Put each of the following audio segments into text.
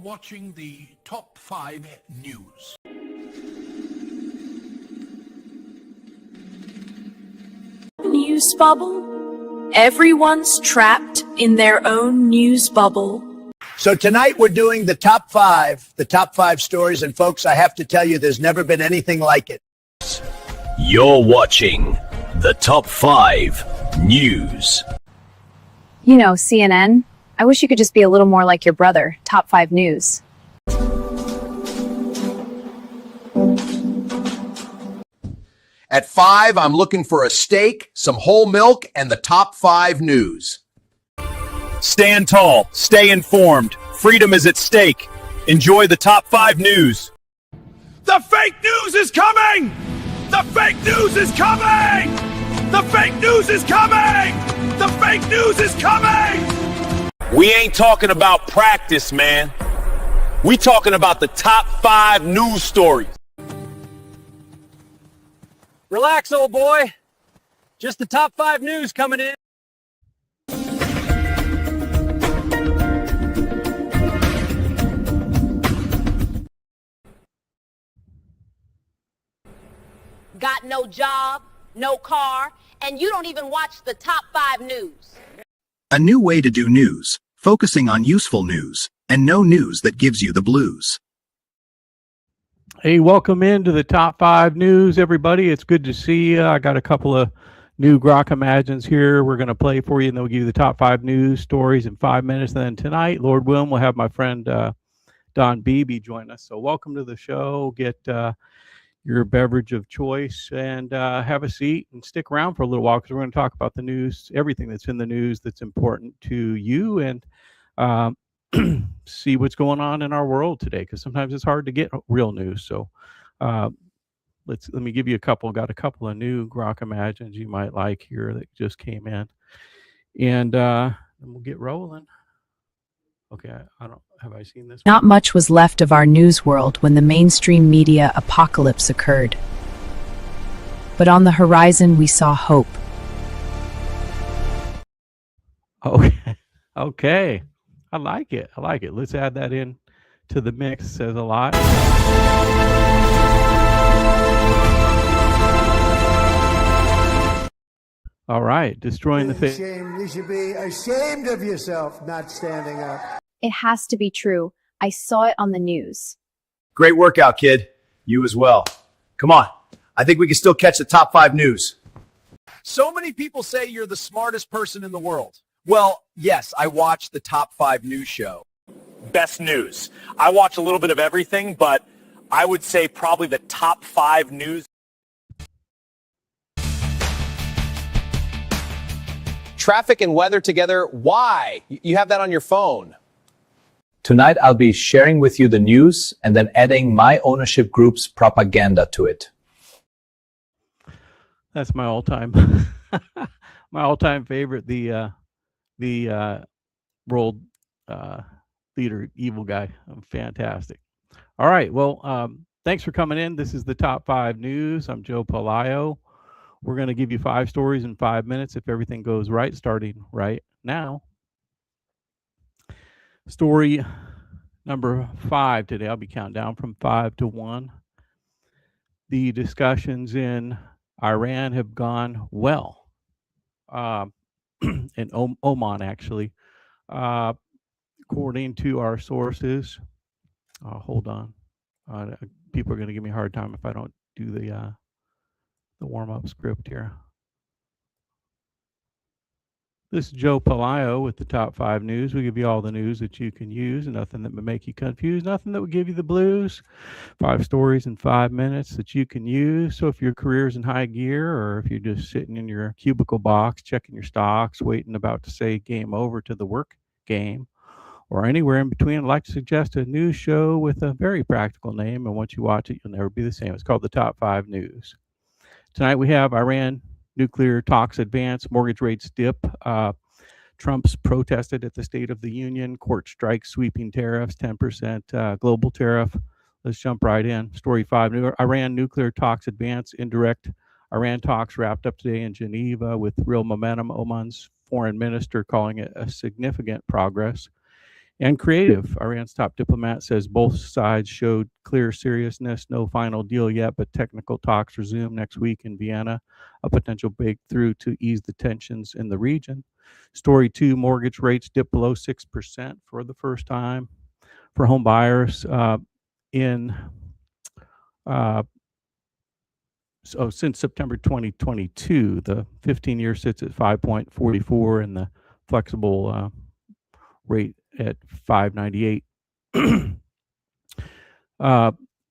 watching the Top 5 News. News bubble? Everyone's trapped in their own news bubble. So tonight we're doing the top five stories. And folks, I have to tell you, there's never been anything like it. You're watching the Top 5 News. You know, CNN. I wish you could just be a little more like your brother. Top 5 News. At 5, I'm looking for a steak, some whole milk, and the Top 5 News. Stand tall, stay informed. Freedom is at stake. Enjoy the Top 5 News. The fake news is coming! The fake news is coming! The fake news is coming! The fake news is coming! We ain't talking about practice, man. We talking about the top 5 news stories. Relax, old boy. Just the top 5 news coming in. Got no job, no car, and you don't even watch the top 5 news. A new way to do news, focusing on useful news, and no news that gives you the blues. Hey, welcome into the Top 5 News, everybody. It's good to see you. I got a couple of new Grok Imagines here we're going to play for you, and then we'll give you the top 5 news stories in 5 minutes. And then tonight, Lord willing, we'll have my friend Don Beebe join us. So welcome to the show. Get your beverage of choice and have a seat and stick around for a little while because we're going to talk about the news, everything that's in the news that's important to you, and see what's going on in our world today, because sometimes it's hard to get real news. So let me give you a couple. Got a couple of new Grok Imagines you might like here that just came in, and we'll get rolling. Okay, have I seen this? Not much was left of our news world when the mainstream media apocalypse occurred. But on the horizon, we saw hope. Okay. I like it. Let's add that in to the mix. It says a lot. All right, destroying the face. You should be ashamed of yourself not standing up. It has to be true. I saw it on the news. Great workout, kid. You as well. Come on. I think we can still catch the top 5 news. So many people say you're the smartest person in the world. Well, yes, I watch the Top 5 News show. Best news. I watch a little bit of everything, but I would say probably the top 5 news. Traffic and weather together. Why? You have that on your phone. Tonight, I'll be sharing with you the news and then adding my ownership group's propaganda to it. That's my all-time, favorite. The world leader, evil guy. Fantastic. All right. Well, thanks for coming in. This is the Top 5 News. I'm Joe Pelayo. We're going to give you 5 stories in 5 minutes if everything goes right, starting right now. Story number 5 today. I'll be counting down from 5 to 1. The discussions in Iran have gone well. In Oman, actually, according to our sources. Hold on. People are going to give me a hard time if I don't do the warm-up script here. This is Joe Pelayo with the Top 5 News. We give you all the news that you can use, nothing that would make you confused, nothing that would give you the blues. 5 stories in 5 minutes that you can use. So if your career's in high gear, or if you're just sitting in your cubicle box, checking your stocks, waiting about to say game over to the work game, or anywhere in between, I'd like to suggest a news show with a very practical name, and once you watch it, you'll never be the same. It's called the Top 5 News. Tonight we have Iran nuclear talks advance, mortgage rates dip. Trump's protested at the State of the Union. Court strikes sweeping tariffs, 10% global tariff. Let's jump right in. Story 5, Iran nuclear talks advance. Indirect Iran talks wrapped up today in Geneva with real momentum. Oman's foreign minister calling it a significant progress. and creative. Iran's top diplomat says both sides showed clear seriousness. No final deal yet, but technical talks resume next week in Vienna, a potential breakthrough to ease the tensions in the region. Story 2, mortgage rates dip below 6% for the first time for home buyers since September 2022. The 15-year sits at 5.44 and the flexible rate at 5.98.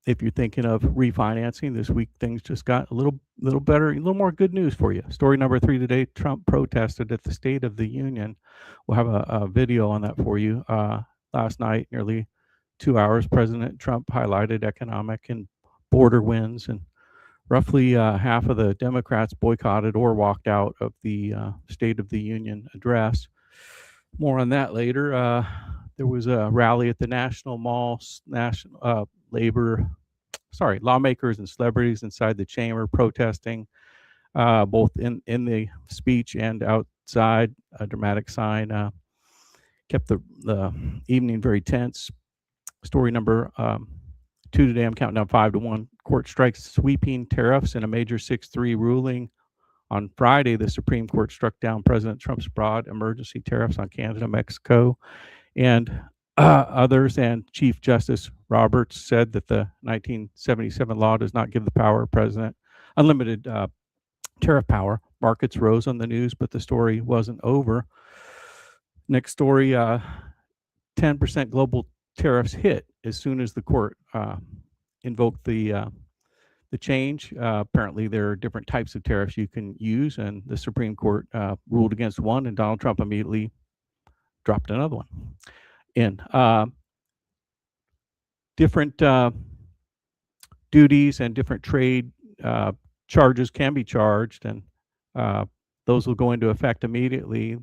If you're thinking of refinancing this week, things just got a little better, a little more good news for you. Story number 3 today: Trump protested at the State of the Union. We'll have a video on that for you. Last night, nearly 2 hours, President Trump highlighted economic and border wins, and roughly half of the Democrats boycotted or walked out of the State of the Union address. More on that later. There was a rally at the National Mall. Lawmakers and celebrities inside the chamber protesting, both in the speech and outside. A dramatic sign kept the evening very tense. Story number 2 today, I'm counting down 5 to 1. Court strikes sweeping tariffs in a major 6-3 ruling. On Friday, the Supreme Court struck down President Trump's broad emergency tariffs on Canada, Mexico, and others. And Chief Justice Roberts said that the 1977 law does not give the president unlimited tariff power. Markets rose on the news, but the story wasn't over. Next story, 10% global tariffs hit as soon as the court invoked the change. Apparently, there are different types of tariffs you can use, and the Supreme Court ruled against one, and Donald Trump immediately dropped another one in. Different duties and different trade charges can be charged, and those will go into effect immediately.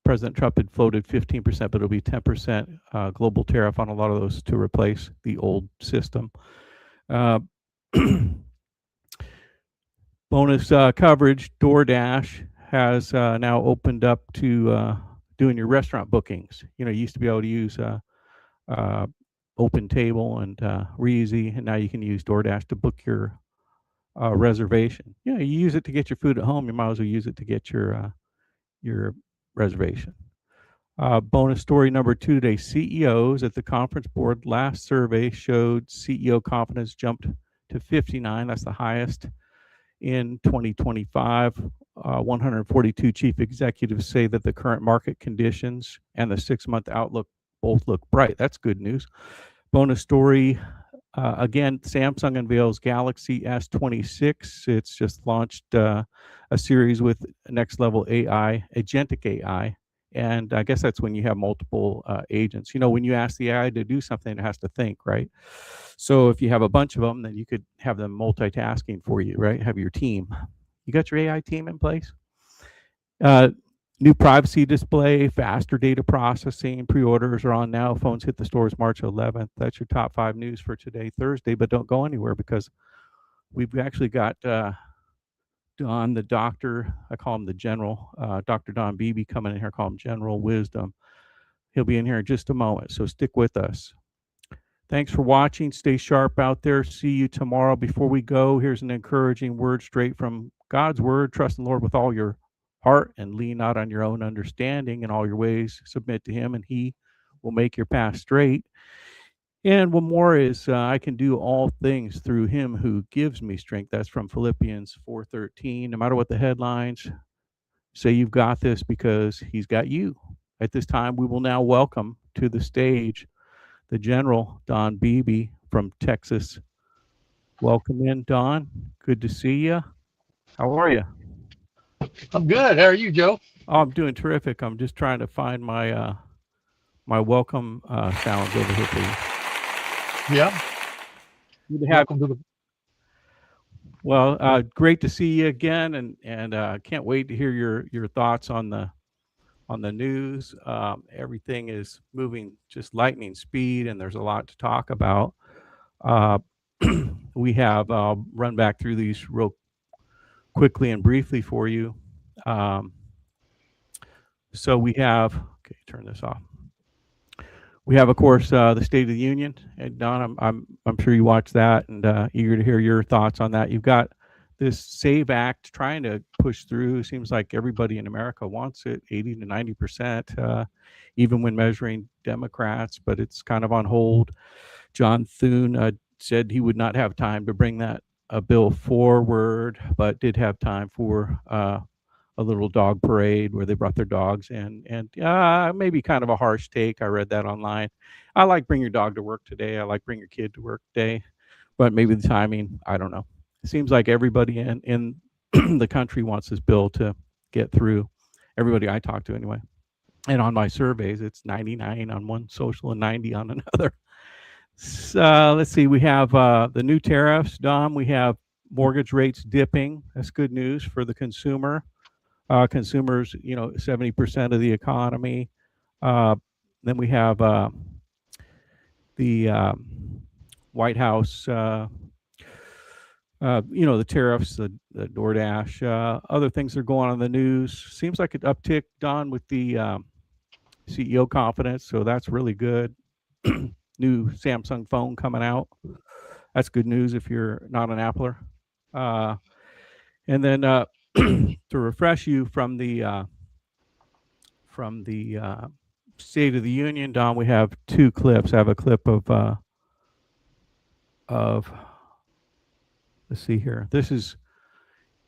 President Trump had floated 15%, but it'll be 10% global tariff on a lot of those to replace the old system. Bonus coverage: DoorDash has now opened up to doing your restaurant bookings. You used to be able to use Open Table and Reezy, and now you can use DoorDash to book your reservation. You use it to get your food at home. You might as well use it to get your reservation. Bonus story number 2 today: CEOs at the conference board. Last survey showed CEO confidence jumped to 59. That's the highest in 2025. 142 chief executives say that the current market conditions and the 6-month outlook both look bright. That's good news. Bonus story, again, Samsung unveils Galaxy S26. It's just launched a series with next level AI, agentic AI. And I guess that's when you have multiple agents. When you ask the AI to do something, it has to think, right? So if you have a bunch of them, then you could have them multitasking for you, right? Have your team. You got your AI team in place? New privacy display, faster data processing, pre-orders are on now. Phones hit the stores March 11th. That's your top 5 news for today, Thursday. But don't go anywhere, because we've actually got Don, the doctor, I call him the general, Dr. Don Beebe, coming in here. I call him General Wisdom. He'll be in here in just a moment, so stick with us. Thanks for watching. Stay sharp out there. See you tomorrow. Before we go, here's an encouraging word straight from God's word. Trust in the Lord with all your heart and lean not on your own understanding. In all your ways submit to him, and he will make your path straight. And one more is I can do all things through him who gives me strength. That's from Philippians 4:13. No matter what the headlines say, you've got this because he's got you. At this time, we will now welcome to the stage the General, Don Beebe from Texas. Welcome in, Don. Good to see you. How are you? I'm good. How are you, Joe? Oh, I'm doing terrific. I'm just trying to find my my welcome sounds over here for you. Yeah. Good to have you. Well, great to see you again, and can't wait to hear your thoughts on the news. Everything is moving just lightning speed, and there's a lot to talk about. We have run back through these real quickly and briefly for you. So we have Okay, turn this off. We have, of course, the State of the Union, and Don, I'm sure you watched that, and eager to hear your thoughts on that. You've got this SAVE Act trying to push through. Seems like everybody in America wants it, 80 to 90%, even when measuring Democrats, but it's kind of on hold. John Thune said he would not have time to bring that bill forward, but did have time for a little dog parade where they brought their dogs in, and maybe kind of a harsh take. I read that online. I like bring your dog to work today. I like bring your kid to work today, but maybe the timing, I don't know. It seems like everybody in the country wants this bill to get through. Everybody I talk to anyway. And on my surveys, it's 99 on one social and 90 on another. So, let's see. We have the new tariffs, Dom. We have mortgage rates dipping. That's good news for the consumer. Consumers, 70% of the economy. Then we have the White House, the tariffs, the DoorDash, other things that are going on in the news. Seems like an uptick, Don, with the CEO confidence. So that's really good. New Samsung phone coming out. That's good news if you're not an Appler. And then to refresh you from the State of the Union, Don, we have two clips. I have a clip of let's see here. This is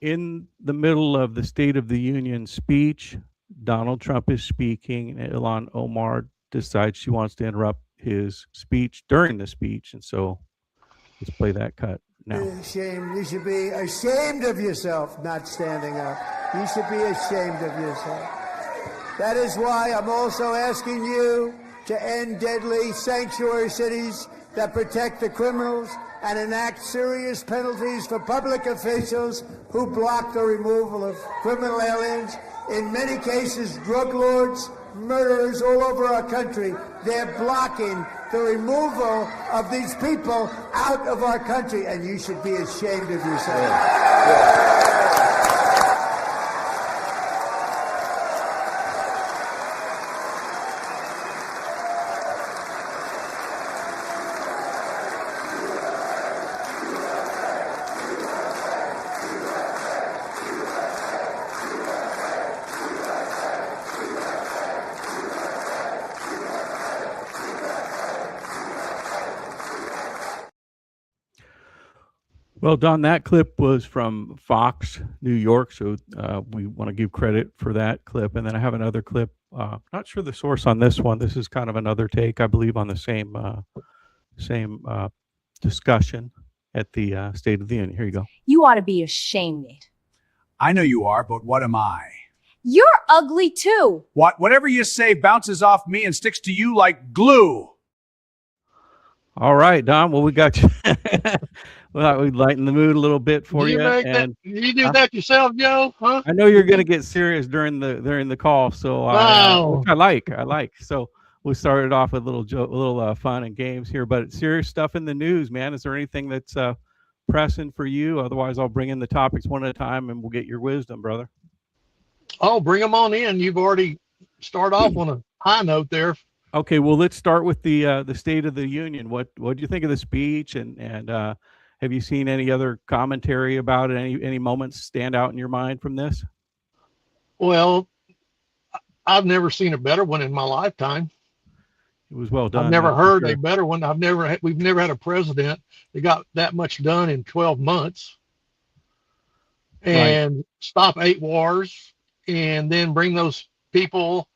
in the middle of the State of the Union speech. Donald Trump is speaking, and Ilhan Omar decides she wants to interrupt his speech during the speech, and so let's play that cut now. Shame. You should be ashamed of yourself not standing up. You should be ashamed of yourself. That is why I'm also asking you to end deadly sanctuary cities that protect the criminals and enact serious penalties for public officials who block the removal of criminal aliens. In many cases, drug lords, murderers all over our country, they're blocking the removal of these people out of our country, and you should be ashamed of yourself. Well, Don, that clip was from Fox New York, so we want to give credit for that clip. And then I have another clip. Not sure the source on this one. This is kind of another take, I believe, on the same discussion at the State of the Union. Here you go. You ought to be ashamed, Nate. I know you are, but what am I? You're ugly too. Whatever you say bounces off me and sticks to you like glue. All right, Don. Well, we got you. Well, we lighten the mood a little bit for you. You do that yourself, Joe? Huh? I know you're going to get serious during the call, so which I like. So we started off with a little fun and games here, but serious stuff in the news, man. Is there anything that's pressing for you? Otherwise, I'll bring in the topics one at a time, and we'll get your wisdom, brother. Oh, bring them on in. You've already started off on a high note there. Okay, well, let's start with the State of the Union. What do you think of the speech, and have you seen any other commentary about it? Any moments stand out in your mind from this? Well, I've never seen a better one in my lifetime. It was well done. I've never heard a better one. We've never had a president that got that much done in 12 months and stop 8 wars and then bring those people,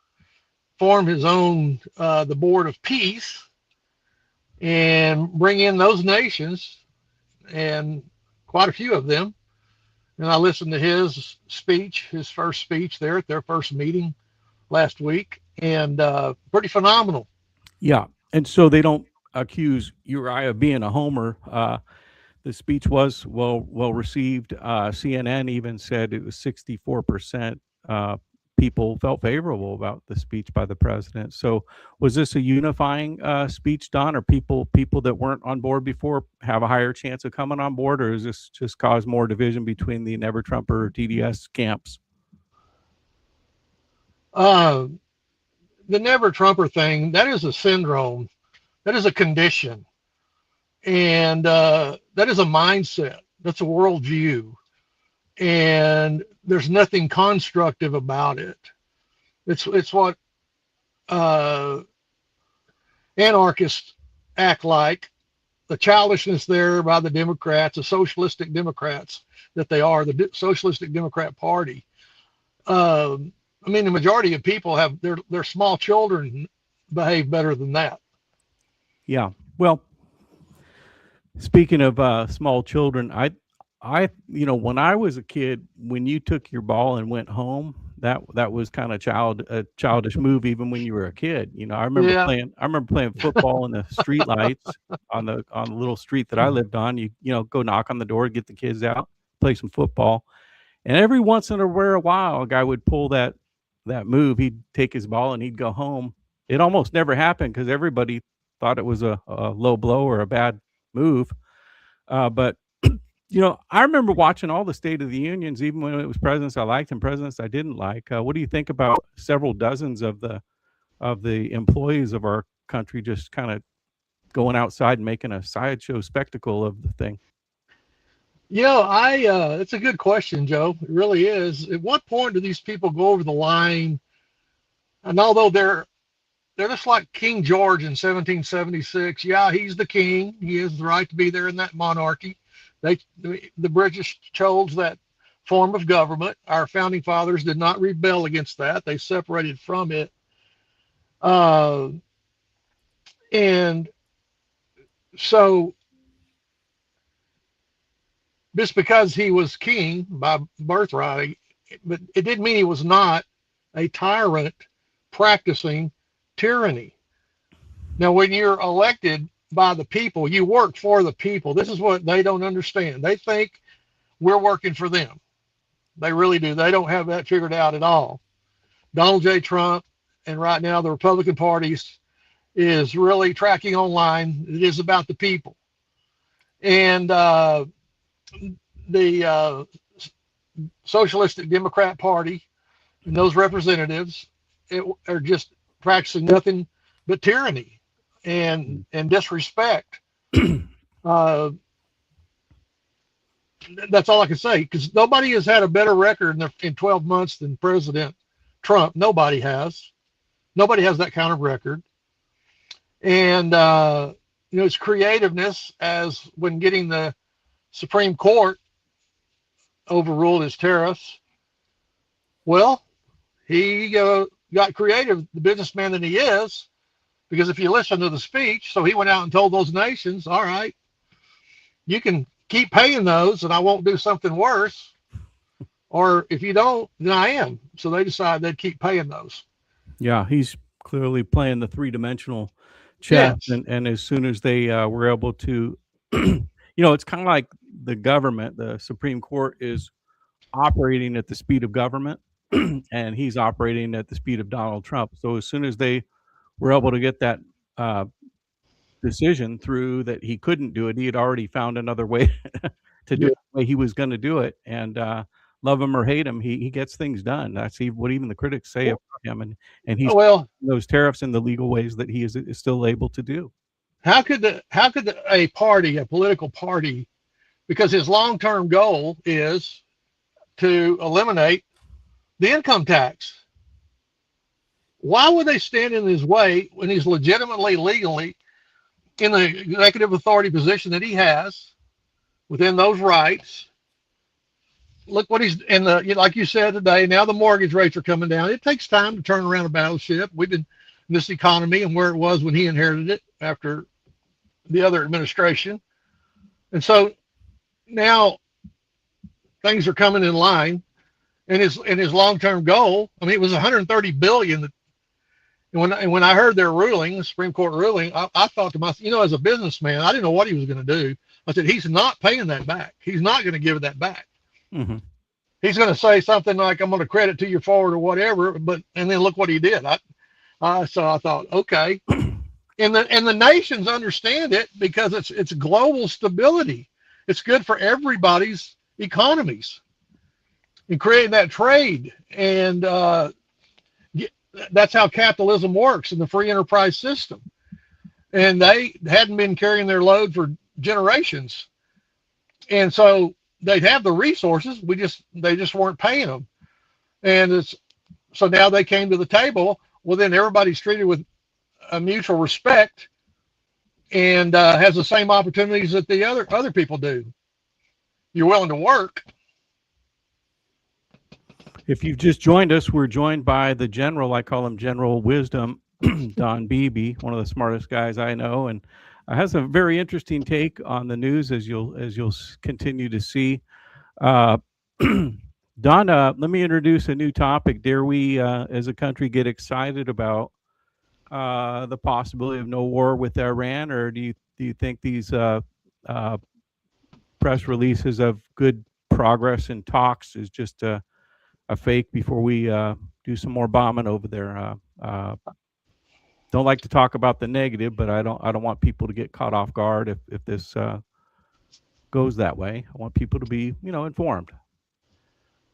form his own, the Board of Peace, and bring in those nations, and quite a few of them. And I listened to his speech, his first speech there at their first meeting last week, and pretty phenomenal. Yeah, and so they don't accuse Uriah of being a homer. The speech was well received. CNN even said it was 64% people felt favorable about the speech by the president. So was this a unifying speech, Don, or people that weren't on board before have a higher chance of coming on board, or is this just cause more division between the Never Trumper TDS camps? the never Trumper thing, that is a syndrome. That is a condition. And that is a mindset. That's a worldview. And there's nothing constructive about it. It's what anarchists act like. The childishness there by the Democrats, the socialistic Democrats that they are, the Socialistic Democrat Party. I mean, the majority of people have their small children behave better than that. Yeah. Well, speaking of small children, I, when I was a kid, when you took your ball and went home, that was kind of a childish move, even when you were a kid. I remember playing football in the street lights on the little street that I lived on. You go knock on the door, get the kids out, play some football. And every once in a while, a guy would pull that move. He'd take his ball and he'd go home. It almost never happened because everybody thought it was a low blow or a bad move. But I remember watching all the State of the Unions, even when it was presidents I liked and presidents I didn't like. What do you think about several dozens of the employees of our country just kind of going outside and making a sideshow spectacle of the thing? It's a good question, Joe. It really is. At what point do these people go over the line? And although they're just like King George in 1776, yeah, he's the king. He has the right to be there in that monarchy. The British chose that form of government. Our founding fathers did not rebel against that. They separated from it. And so just because he was king by birthright, but it didn't mean he was not a tyrant practicing tyranny. Now, when you're elected by the people, you work for the people. This is what they don't understand. They think we're working for them. They really do. They don't have that figured out at all. Donald J. Trump and right now the Republican Party is really tracking online. It is about the people. And the Socialistic Democrat Party and those representatives are just practicing nothing but tyranny and disrespect. That's all I can say, because nobody has had a better record in 12 months than President Trump. Nobody has. Nobody has that kind of record. And his creativeness, as when getting the Supreme Court overruled his tariffs. Well, he got creative, the businessman that he is, because if you listen to the speech, so he went out and told those nations, all right, you can keep paying those and I won't do something worse. Or if you don't, then I am. So they decided they'd keep paying those. Yeah, he's clearly playing the three-dimensional chess. Yes. And as soon as they were able to, it's kind of like the government, the Supreme Court is operating at the speed of government and he's operating at the speed of Donald Trump. So as soon as they were able to get that decision through that he couldn't do it, he had already found another way to do it the way he was going to do it. And love him or hate him, he gets things done. That's what even the critics say about him. And he's those tariffs in the legal ways that he is still able to do. How could a party, a political party, because his long-term goal is to eliminate the income tax. Why would they stand in his way when he's legitimately, legally in the executive authority position that he has within those rights? Look what he's in like you said today, now the mortgage rates are coming down. It takes time to turn around a battleship. We've been in this economy and where it was when he inherited it after the other administration. And so now things are coming in line, and his long-term goal, I mean, it was $130 billion. And when I heard their ruling, the Supreme Court ruling, I thought to myself, as a businessman, I didn't know what he was going to do. I said, he's not paying that back. He's not going to give that back. Mm-hmm. He's going to say something like, I'm going to credit to you forward or whatever, and then look what he did. So I thought, okay. And the nations understand it because it's global stability. It's good for everybody's economies and creating that trade. And that's how capitalism works in the free enterprise system. And they hadn't been carrying their load for generations. And so they'd have the resources. They just weren't paying them. And so now they came to the table. Well, then everybody's treated with a mutual respect and has the same opportunities that the other people do. You're willing to work. If you've just joined us, we're joined by the general. I call him General Wisdom, Don Beebe, one of the smartest guys I know, and has a very interesting take on the news, as you'll continue to see. Don, let me introduce a new topic. Dare we, as a country, get excited about the possibility of no war with Iran, or do you think these press releases of good progress in talks is just a fake before we do some more bombing over there? Don't like to talk about the negative, but I don't want people to get caught off guard if this goes that way. I want people to be, informed.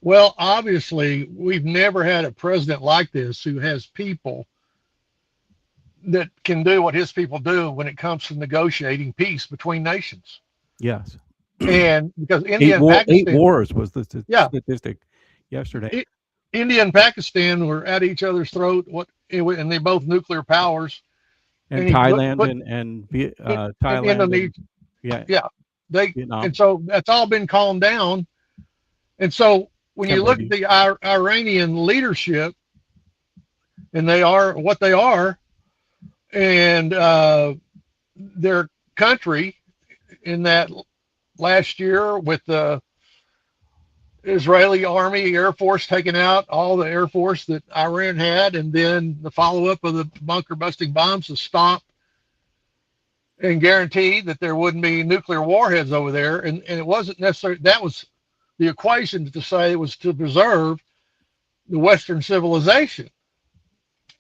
Well, obviously, we've never had a president like this who has people that can do what his people do when it comes to negotiating peace between nations. Yes. And because India and Pakistan, 8 wars was the statistic yesterday. India and Pakistan were at each other's throat. And they're both nuclear powers. And Thailand and Thailand. Indonesia. Yeah. Vietnam. And so that's all been calmed down. And so when you look at the Iranian leadership, and they are what they are, and their country in that last year with the Israeli Army Air Force taking out all the Air Force that Iran had, and then the follow-up of the bunker-busting bombs to stop and guarantee that there wouldn't be nuclear warheads over there. And it wasn't necessarily, that was the equation to say it was to preserve the Western civilization.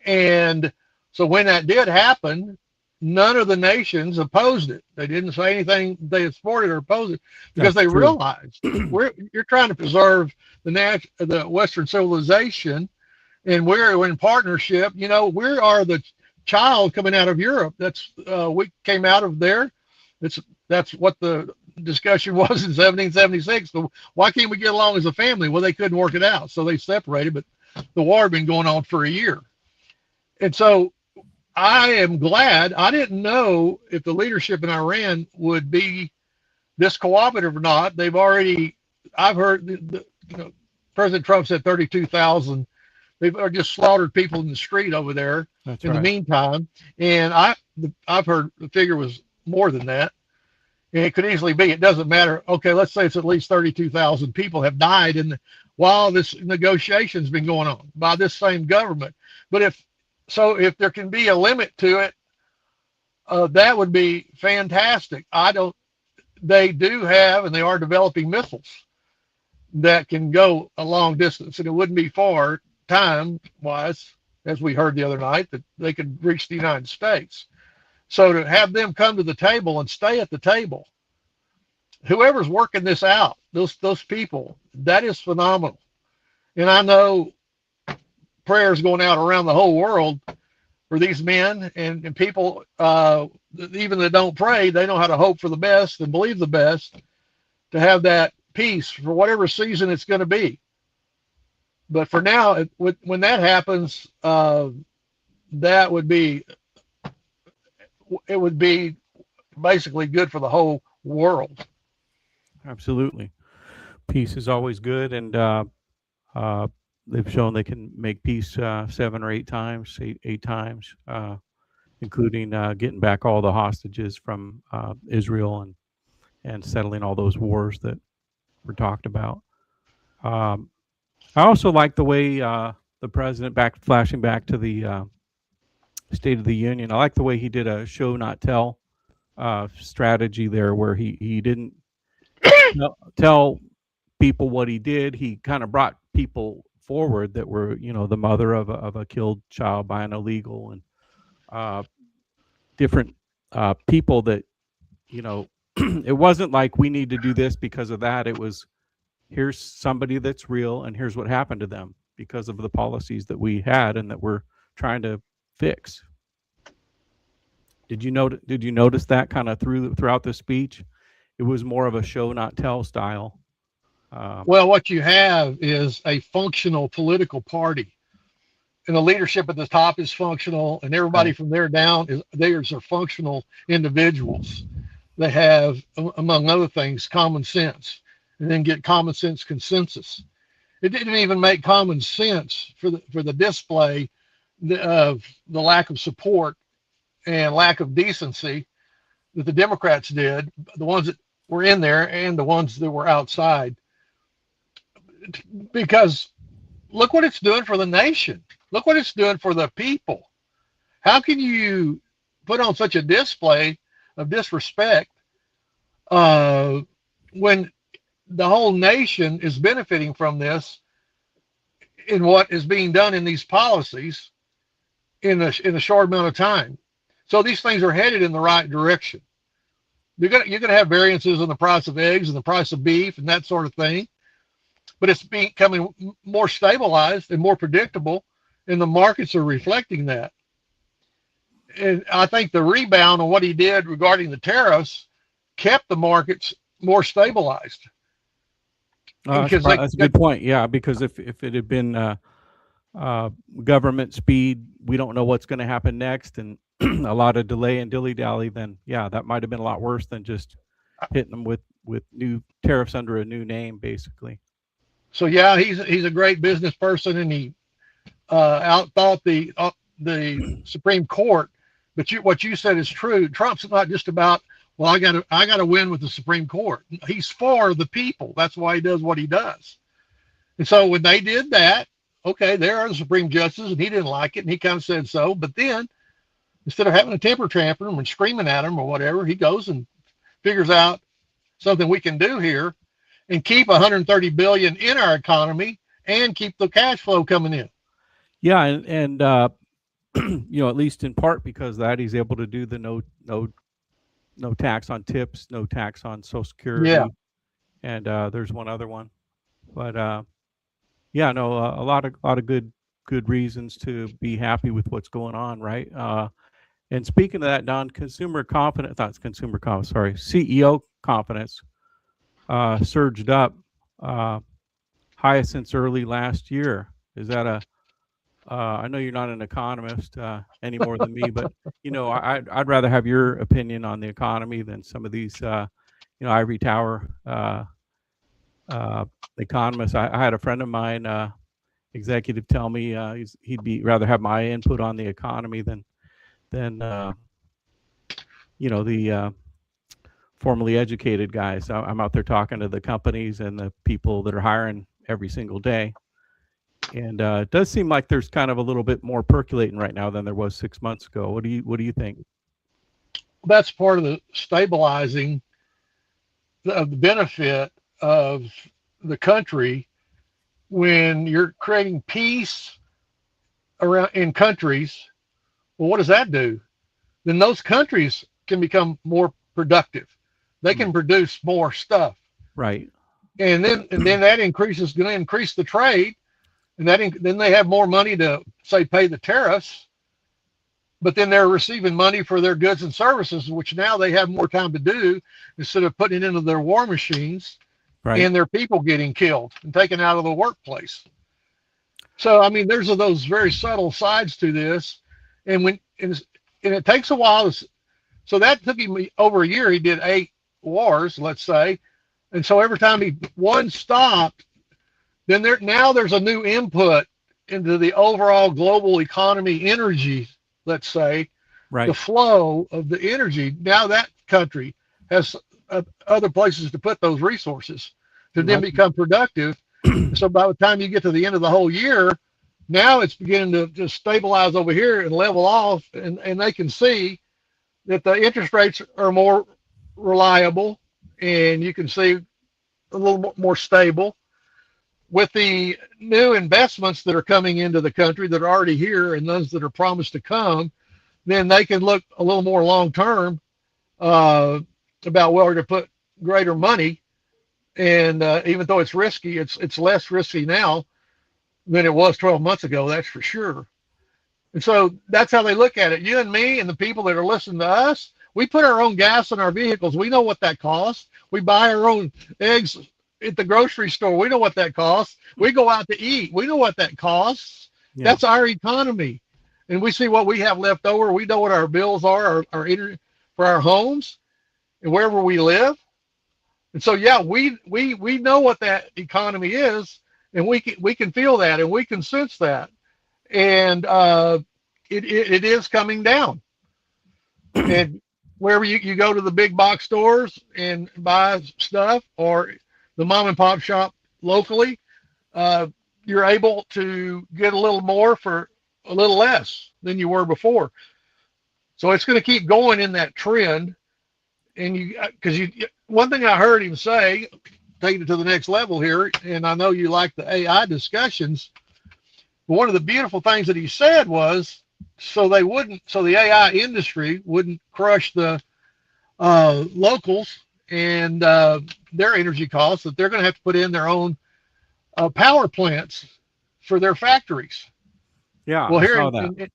And so when that did happen, none of the nations opposed it. They didn't say anything they supported or opposed it because they realized you're trying to preserve the Western civilization, and we're in partnership. We are the child coming out of Europe. That's we came out of there. That's what the discussion was in 1776. So why can't we get along as a family? Well, they couldn't work it out, so they separated. But the war had been going on for a year, and so I am glad. I didn't know if the leadership in Iran would be this cooperative or not. I've heard President Trump said 32,000. They've just slaughtered people in the street over there. That's in the meantime. And I've heard the figure was more than that. And it could easily be. It doesn't matter. Okay, let's say it's at least 32,000 people have died while this negotiation's been going on by this same government. But if there can be a limit to it, that would be fantastic. They do have, and they are developing missiles that can go a long distance, and it wouldn't be far time-wise, as we heard the other night, that they could reach the United States. So to have them come to the table and stay at the table, whoever's working this out, those people, that is phenomenal. And I know prayers going out around the whole world for these men and people, even that don't pray, they know how to hope for the best and believe the best to have that peace for whatever season it's going to be. But for now, when that happens, that would be, it would be basically good for the whole world. Absolutely. Peace is always good, and they've shown they can make peace 7 or 8 times, eight times, including getting back all the hostages from Israel and settling all those wars that were talked about. I also like the way the president, flashing back to the State of the Union, I like the way he did a show not tell strategy there, where he didn't tell people what he did. He kind of brought people forward that were, the mother of a killed child by an illegal, and different people that, it wasn't like we need to do this because of that. It was, here's somebody that's real and here's what happened to them. because of the policies that we had and that we're trying to fix. Did you notice that kind of throughout the speech? It was more of a show not tell style. Well, what you have is a functional political party, and the leadership at the top is functional, and everybody from there down are functional individuals. They have, among other things, common sense, and then get common sense consensus. It didn't even make common sense for the display of the lack of support and lack of decency that the Democrats did, the ones that were in there and the ones that were outside. Because look what it's doing for the nation. Look what it's doing for the people. How can you put on such a display of disrespect when the whole nation is benefiting from this in what is being done in these policies in a short amount of time? So these things are headed in the right direction. You're gonna have variances in the price of eggs and the price of beef and that sort of thing, but it's becoming more stabilized and more predictable, and the markets are reflecting that. And I think the rebound on what he did regarding the tariffs kept the markets more stabilized. That's a good point. Yeah, because if it had been government speed, we don't know what's going to happen next, and a lot of delay and dilly-dally, then yeah, that might have been a lot worse than just hitting them with new tariffs under a new name, basically. So yeah, he's a great business person, and he outthought the Supreme Court. But what you said is true. Trump's not just about, well, I got to win with the Supreme Court. He's for the people. That's why he does what he does. And so when they did that, okay, there are the Supreme Justices, and he didn't like it, and he kind of said so. But then, instead of having a temper tantrum and screaming at him or whatever, he goes and figures out something we can do here and keep 130 billion in our economy and keep the cash flow coming in. Yeah, and at least in part because of that, he's able to do the no tax on tips, no tax on Social Security. Yeah. And there's one other one, but a lot of good reasons to be happy with what's going on, right? And speaking of that, Don, CEO confidence surged up, highest since early last year. Is that I know you're not an economist any more than me, but I'd rather have your opinion on the economy than some of these ivory tower economists. I had a friend of mine, executive, tell me he'd rather have my input on the economy than the formally educated guys. I'm out there talking to the companies and the people that are hiring every single day. And it does seem like there's kind of a little bit more percolating right now than there was 6 months ago. What do you think? That's part of the stabilizing of the benefit of the country when you're creating peace around in countries. Well, what does that do? Then those countries can become more productive. They can produce more stuff. Right. And then that going to increase the trade. And then they have more money to, say, pay the tariffs, but then they're receiving money for their goods and services, which now they have more time to do instead of putting it into their war machines, right, and their people getting killed and taken out of the workplace. So, I mean, there's those very subtle sides to this. And it takes a while. So that took him over a year. He did 8 wars, let's say. And so every time one stopped, then there's a new input into the overall global economy, energy, let's say, right, the flow of the energy. Now that country has other places to put those resources to then become productive. So by the time you get to the end of the whole year, now it's beginning to just stabilize over here and level off, and they can see that the interest rates are more reliable, and you can see a little more stable. With the new investments that are coming into the country that are already here and those that are promised to come, then they can look a little more long-term about where to put greater money. And even though it's risky, it's less risky now. than it was 12 months ago. That's for sure. And so that's how they look at it. You and me and the people that are listening to us, we put our own gas in our vehicles. We know what that costs. We buy our own eggs at the grocery store. We know what that costs. We go out to eat. We know what that costs. Yeah. That's our economy. And we see what we have left over. We know what our bills are, for our homes and wherever we live. And so, yeah, we know what that economy is, and we can feel that, and we can sense that. And it is coming down. And wherever you go to the big box stores and buy stuff, or the mom and pop shop locally, you're able to get a little more for a little less than you were before. So it's going to keep going in that trend. And one thing I heard him say, taking it to the next level here, and I know you like the AI discussions, but one of the beautiful things that he said was, so the AI industry wouldn't crush the locals and their energy costs, that they're going to have to put in their own power plants for their factories. Yeah, well, I here saw that.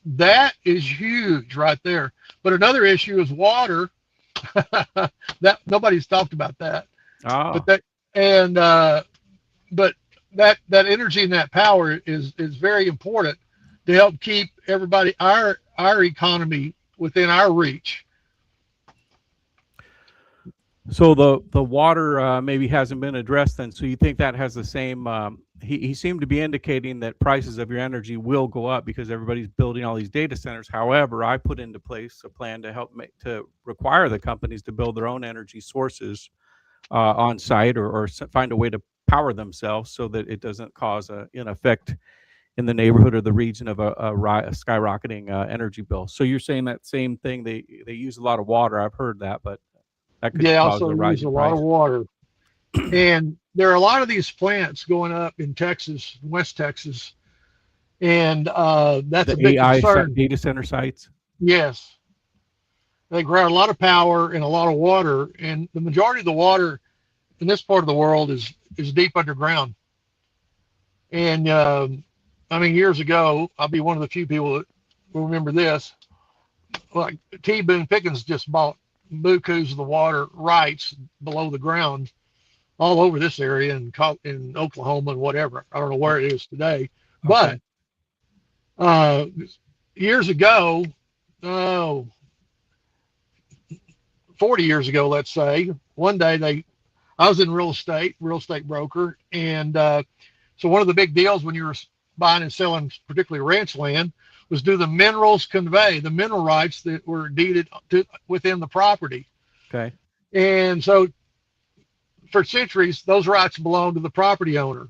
That is huge right there. But another issue is water. That nobody's talked about that. Oh. But that energy and that power is very important to help keep everybody, our economy, within our reach. So the water maybe hasn't been addressed then. So you think that has the same? He seemed to be indicating that prices of your energy will go up because everybody's building all these data centers. However, I put into place a plan to help require the companies to build their own energy sources on site, or find a way to power themselves so that it doesn't cause an effect in the neighborhood or the region of a skyrocketing energy bill. So you're saying that same thing? They use a lot of water. I've heard that, but that could cause also a rise use a in lot price. of water. And there are a lot of these plants going up in Texas, West Texas, and that's a big AI concern. data center sites. Yes, they grow a lot of power and a lot of water, and the majority of the water in this part of the world is deep underground. And years ago, I'll be one of the few people that will remember this. Like T. Boone Pickens just bought bukus of the water rights below the ground all over this area in Oklahoma and whatever. I don't know where it is today, but years ago, 40 years ago, let's say, one day I was in real estate broker. And so one of the big deals when you were buying and selling, particularly ranch land, was do the minerals convey, the mineral rights that were deeded within the property. Okay. And so for centuries, those rights belonged to the property owner.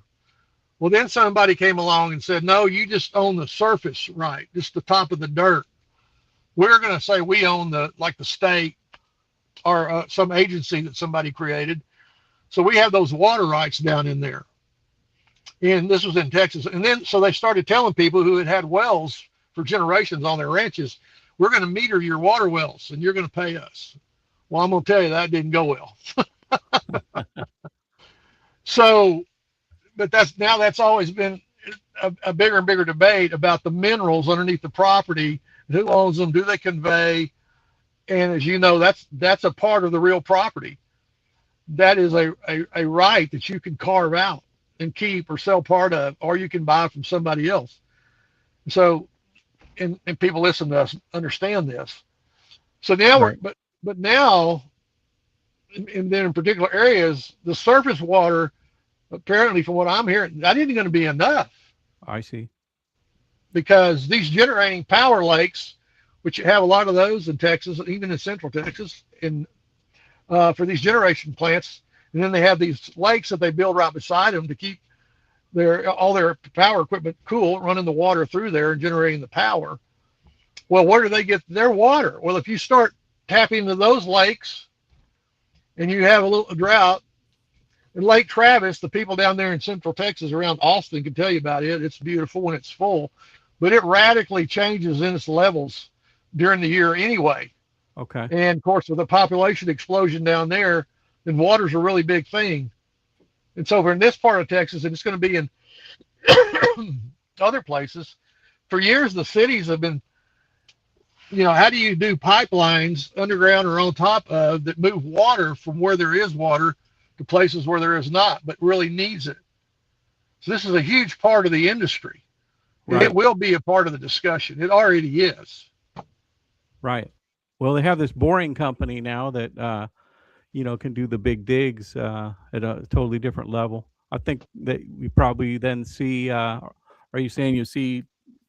Well, then somebody came along and said, no, you just own the surface right, just the top of the dirt. We're going to say we own the state or some agency that somebody created. So we have those water rights down in there. And this was in Texas. And then, so they started telling people who had wells for generations on their ranches, we're going to meter your water wells and you're going to pay us. Well, I'm going to tell you that didn't go well. So, but that's always been a bigger and bigger debate about the minerals underneath the property. Who owns them? Do they convey? And as you know, that's a part of the real property. That is a right that you can carve out and keep or sell part of, or you can buy from somebody else. So, and people listen to us understand this. So now Right. but now, and then in particular areas, the surface water, apparently from what I'm hearing, that isn't going to be enough. I see. Because these generating power lakes, which you have a lot of those in Texas, even in central Texas, for these generation plants, and then they have these lakes that they build right beside them to keep all their power equipment cool, running the water through there and generating the power. Well, where do they get their water? Well, if you start tapping into those lakes and you have a little drought, in Lake Travis, the people down there in central Texas around Austin can tell you about it. It's beautiful when it's full, but it radically changes in its levels during the year anyway. Okay. And of course, with the population explosion down there, then water's a really big thing. It's over in this part of Texas, and it's going to be in other places. For years, the cities have been, how do you do pipelines underground or on top of that move water from where there is water to places where there is not, but really needs it. So this is a huge part of the industry. Right. It will be a part of the discussion. It already is. Right. Well, they have this boring company now that, can do the big digs at a totally different level. I think that we probably then see, are you saying you see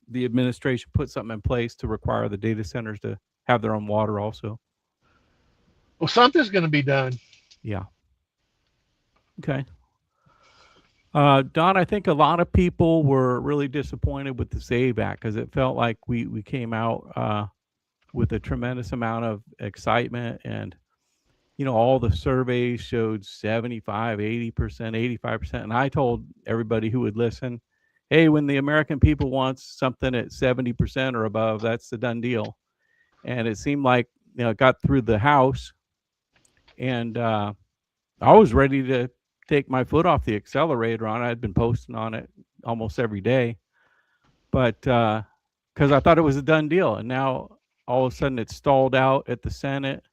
the administration put something in place to require the data centers to have their own water also? Well, something's going to be done. Yeah. Okay. Don, I think a lot of people were really disappointed with the SAVE Act because it felt like we came out with a tremendous amount of excitement, and all the surveys showed 75, 80%, 85%. And I told everybody who would listen, hey, when the American people wants something at 70% or above, that's the done deal. And it seemed like it got through the House, and I was ready to take my foot off the accelerator on it. I'd been posting on it almost every day, but because I thought it was a done deal, and now all of a sudden it's stalled out at the Senate,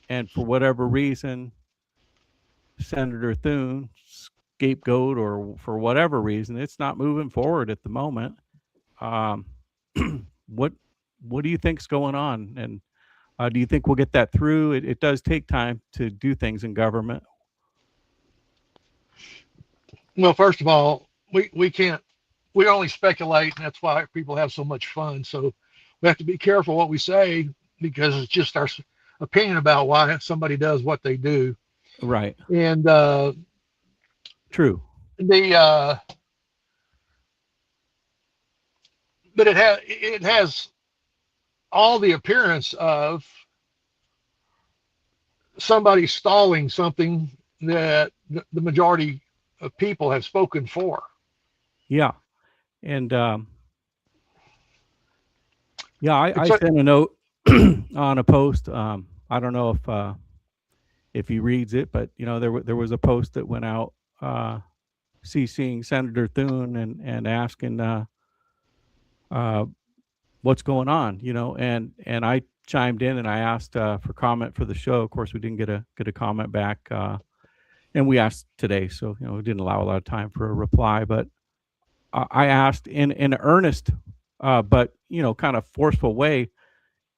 and for whatever reason, Senator Thune, scapegoat or for whatever reason, it's not moving forward at the moment. What do you think's going on, and do you think we'll get that through? It does take time to do things in government. Well, first of all, we only speculate, and that's why people have so much fun. So we have to be careful what we say, because it's just our opinion about why somebody does what they do. Right. And true. But it has all the appearance of somebody stalling something that the majority of people have spoken for. Yeah. And I sent a note on a post. I don't know if he reads it, but there was a post that went out CCing Senator Thune and asking what's going on, and I chimed in and I asked for comment for the show. Of course, we didn't get a comment back. And we asked today, so we didn't allow a lot of time for a reply. But I asked in an earnest, but kind of forceful way,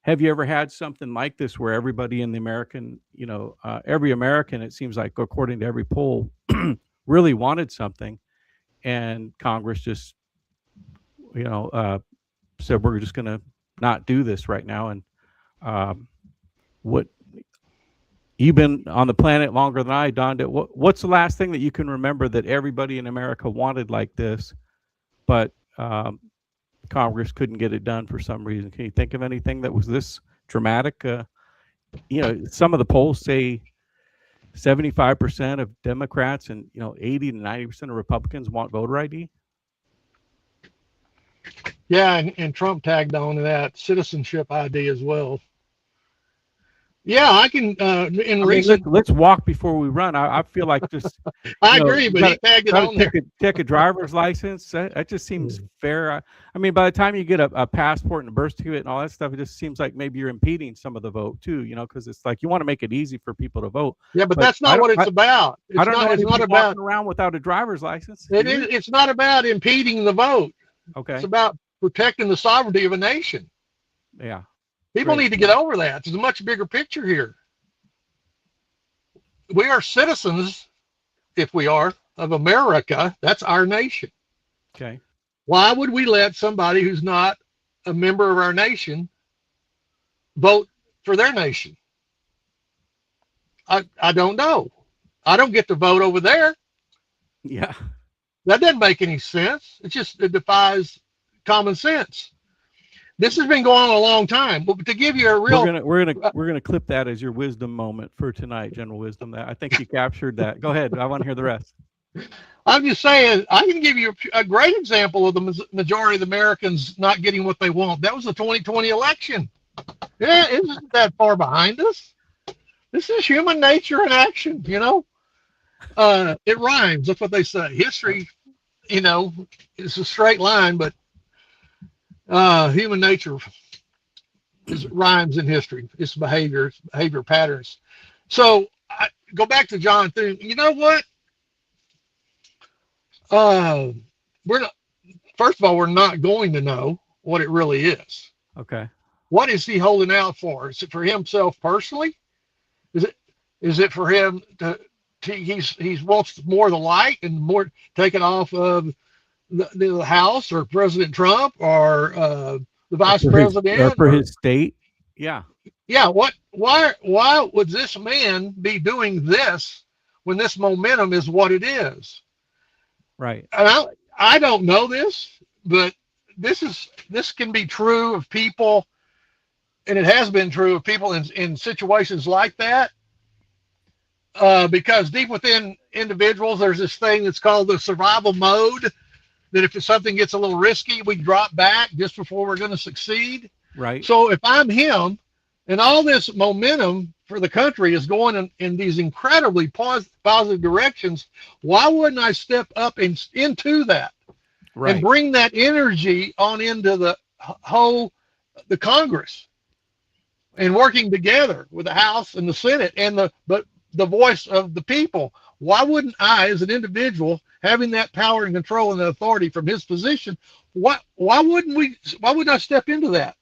have you ever had something like this where everybody in the American, every American, it seems like, according to every poll, really wanted something, and Congress just, said we're just going to not do this right now? And what? You've been on the planet longer than I, Don. What's the last thing that you can remember that everybody in America wanted like this, but Congress couldn't get it done for some reason? Can you think of anything that was this dramatic? Some of the polls say 75% of Democrats and 80 to 90% of Republicans want voter ID. Yeah, and Trump tagged on to that citizenship ID as well. Yeah, I can. Let's walk before we run. I feel like just. I agree, but he tagged it on there. Take a driver's license. That just seems fair. I mean, by the time you get a passport and a birth certificate and all that stuff, it just seems like maybe you're impeding some of the vote too. Because it's like you want to make it easy for people to vote. Yeah, but that's not what it's about. I don't know. It's not about walking around without a driver's license. It's not about impeding the vote. Okay. It's about protecting the sovereignty of a nation. Yeah. People need to get over that. There's a much bigger picture here. We are citizens, if we are, of America. That's our nation. Okay. Why would we let somebody who's not a member of our nation vote for their nation? I don't know. I don't get to vote over there. Yeah. That doesn't make any sense. It defies common sense. This has been going on a long time, but to give you a real, we're gonna clip that as your wisdom moment for tonight, General Wisdom. That I think you captured that. Go ahead. I want to hear the rest. I'm just saying, I can give you a great example of the majority of the Americans not getting what they want. That was the 2020 election. Yeah, it isn't that far behind us. This is human nature in action, It rhymes. That's what they say. History, it's a straight line, but human nature rhymes in history. It's behavior patterns. So I go back to John Thune. You know what? We're not. First of all, we're not going to know what it really is. Okay. What is he holding out for? Is it for himself personally? Is it for him to he wants more of the light and more taken off of the House or President Trump or the Vice President or for his state? Yeah. Yeah. Why would this man be doing this when this momentum is what it is? Right. And I don't know this, but this can be true of people, and it has been true of people in situations like that. Because deep within individuals, there's this thing that's called the survival mode, that if something gets a little risky, we drop back just before we're going to succeed. Right. So if I'm him, and all this momentum for the country is going in these incredibly positive directions, why wouldn't I step up into that? Right. And bring that energy on into the Congress, and working together with the House and the Senate and the voice of the people? Why wouldn't I, as an individual, having that power and control and the authority from his position, why wouldn't I step into that?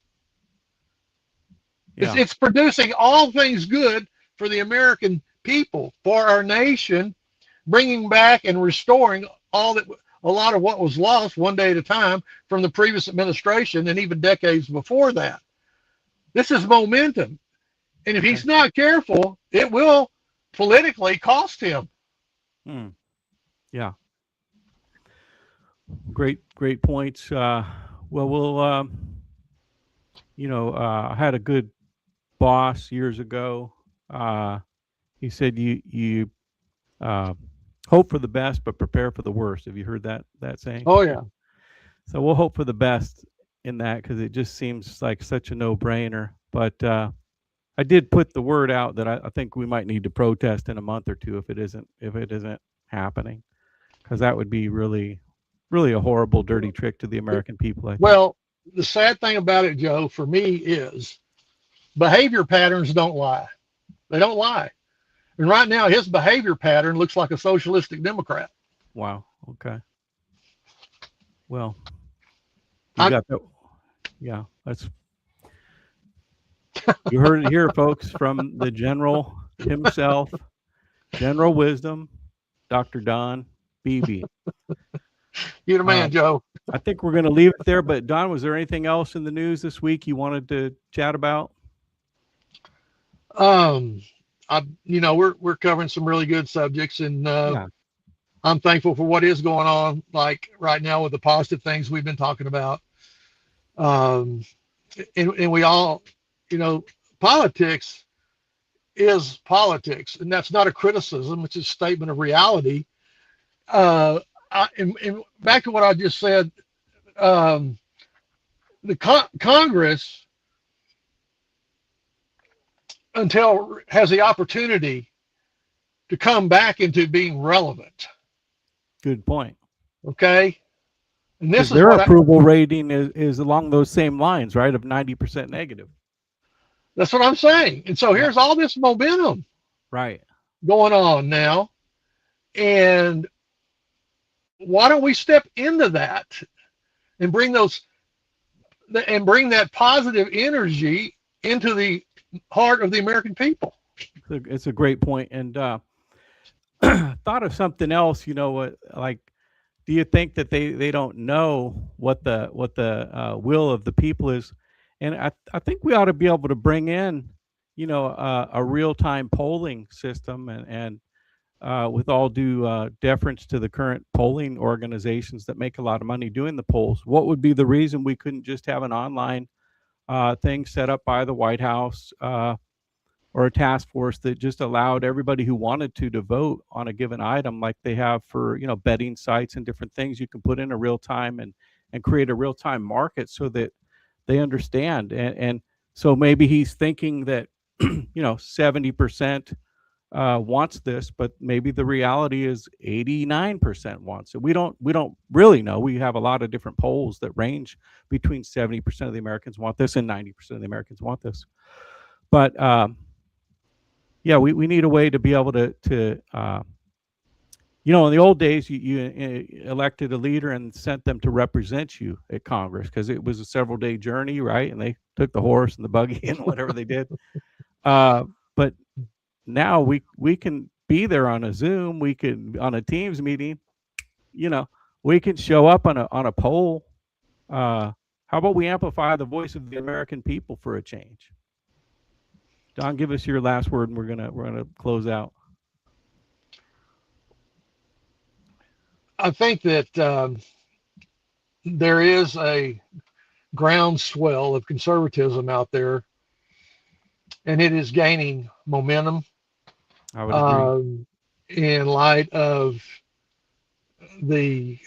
Yeah. It's producing all things good for the American people, for our nation, bringing back and restoring a lot of what was lost one day at a time from the previous administration and even decades before that. This is momentum. And if he's not careful, it will politically cost him. Yeah. Great points. I had a good boss years ago. He said you hope for the best, but prepare for the worst. Have you heard that saying? Oh yeah. So we'll hope for the best in that, because it just seems like such a no-brainer. But I did put the word out that I think we might need to protest in a month or two if it isn't happening, because that would be really, really a horrible, dirty trick to the American people, I think. Well, the sad thing about it, Joe, for me, is behavior patterns don't lie. They don't lie. And right now, his behavior pattern looks like a socialistic Democrat. Wow. Okay. Well, got that. Yeah, you heard it here, folks, from the general himself, General Wisdom, Dr. Don Beebe. You're the man, Joe. I think we're going to leave it there. But Don, was there anything else in the news this week you wanted to chat about? We're covering some really good subjects, and I'm thankful for what is going on, like right now with the positive things we've been talking about. And we all, politics is politics, and that's not a criticism. It's a statement of reality. And back to what I just said, the Congress has the opportunity to come back into being relevant. Good point. Okay. And this is their approval rating is along those same lines, right? Of 90% negative. That's what I'm saying. And so here's all this momentum right going on now. And why don't we step into that and bring that positive energy into the heart of the American people? It's a great point. And thought of something else, do you think that they don't know what the will of the people is? And I think we ought to be able to bring in, a real-time polling system, and with all due deference to the current polling organizations that make a lot of money doing the polls, what would be the reason we couldn't just have an online thing set up by the White House or a task force that just allowed everybody who wanted to vote on a given item, like they have for betting sites and different things? You can put in a real time and create a real time market so that they understand. And so maybe he's thinking that 70% wants this, but maybe the reality is 89% wants it. We don't really know. We have a lot of different polls that range between 70% of the Americans want this and 90% of the Americans want this. But yeah, we need a way to be able to in the old days, you elected a leader and sent them to represent you at Congress because it was a several-day journey, right? And they took the horse and the buggy and whatever they did. But now we can be there on a Zoom, we can on a Teams meeting, we can show up on a poll. How about we amplify the voice of the American people for a change? Don, give us your last word, and we're gonna close out. I think that there is a groundswell of conservatism out there, and it is gaining momentum. I would agree. In light of the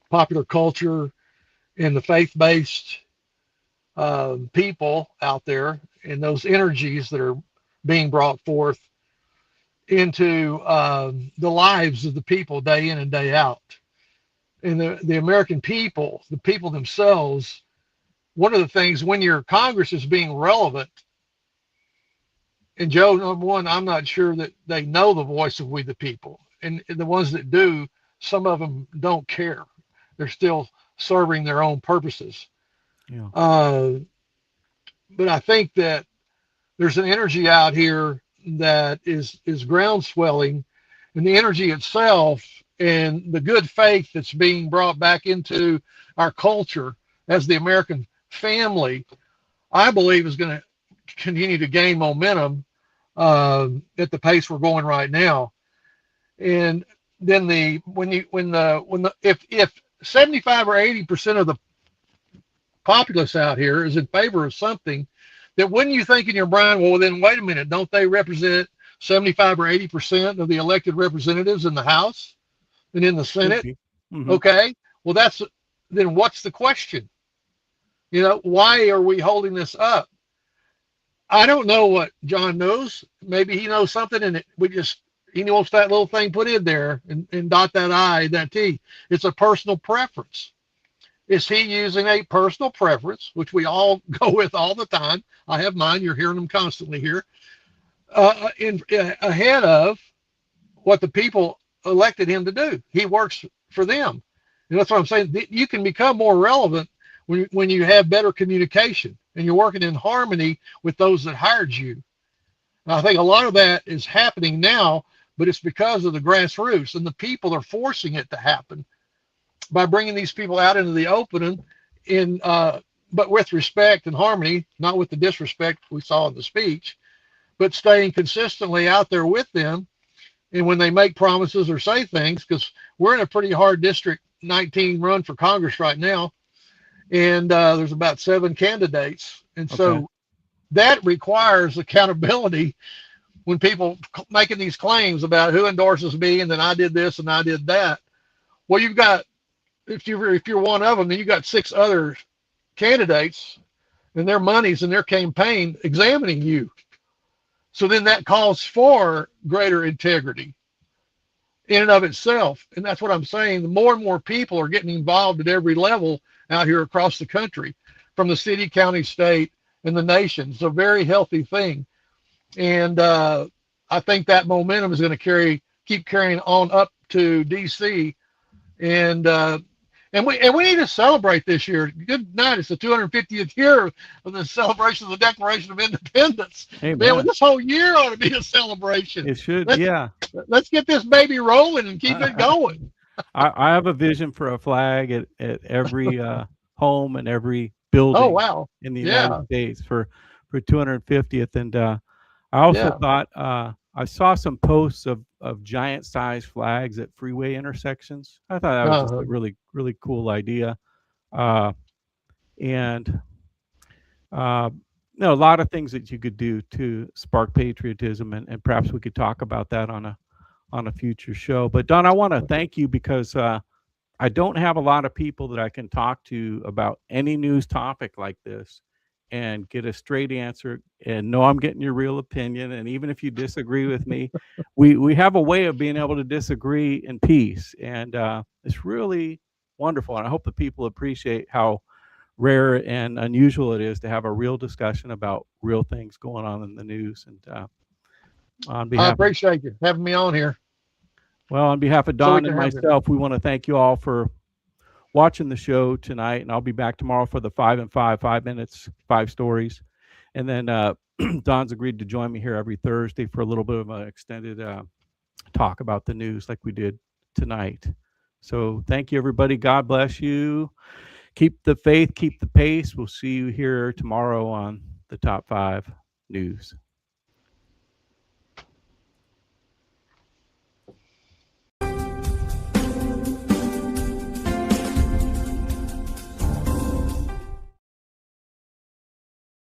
popular culture and the faith-based people out there, and those energies that are being brought forth into the lives of the people day in and day out. And the American people, the people themselves, one of the things when your Congress is being relevant, and Joe, number one, I'm not sure that they know the voice of we the people. And the ones that do, some of them don't care. They're still serving their own purposes. Yeah. But I think that there's an energy out here that is ground swelling, and the energy itself and the good faith that's being brought back into our culture as the American family, I believe is going to continue to gain momentum at the pace we're going right now. And then if 75 or 80% of the populace out here is in favor of something, that wouldn't you think in your brain, well, then wait a minute, don't they represent 75 or 80% of the elected representatives in the House and in the Senate? Mm-hmm. Okay, well, then what's the question? Why are we holding this up? I don't know what John knows. Maybe he knows something, and he wants that little thing put in there and dot that I, that T. It's a personal preference. Is he using a personal preference, which we all go with all the time? I have mine. You're hearing them constantly here. Ahead of what the people elected him to do. He works for them. And that's what I'm saying. You can become more relevant when you have better communication and you're working in harmony with those that hired you. And I think a lot of that is happening now, but it's because of the grassroots, and the people are forcing it to happen by bringing these people out into the open, but with respect and harmony, not with the disrespect we saw in the speech, but staying consistently out there with them. And when they make promises or say things, because we're in a pretty hard District 19 run for Congress right now, and there's about 7 candidates. And so that requires accountability when people making these claims about who endorses me and then I did this and I did that. Well, you've got, if you're one of them, then you got 6 other candidates and their monies and their campaign examining you. So then that calls for greater integrity in and of itself. And that's what I'm saying. The more and more people are getting involved at every level out here across the country, from the city, county, state, and the nation. It's a very healthy thing. And I think that momentum is going to keep carrying on up to DC. And we need to celebrate this year. Good night. It's the 250th year of the celebration of the Declaration of Independence. Amen. Man, this whole year ought to be a celebration. It should, Let's get this baby rolling and keep it going. I have a vision for a flag at every home and every building in the United States for 250th. And I also thought I saw some posts of giant size flags at freeway intersections. I thought that was just a really, really cool idea. A lot of things that you could do to spark patriotism, and perhaps we could talk about that on a future show. But Don, I want to thank you because I don't have a lot of people that I can talk to about any news topic like this. and get a straight answer and know I'm getting your real opinion. And even if you disagree with me, we have a way of being able to disagree in peace. And it's really wonderful. And I hope the people appreciate how rare and unusual it is to have a real discussion about real things going on in the news. And on I behalf appreciate you having me on here. well, on behalf of So we Don can and have this. myself, we want to thank you all for watching the show tonight. And I'll be back tomorrow for the 5 and 5 minutes, 5 stories. And then Don's agreed to join me here every Thursday for a little bit of an extended talk about the news like we did tonight. So thank you, everybody. God bless you. Keep the faith, keep the pace. We'll see you here tomorrow on the Top 5 News.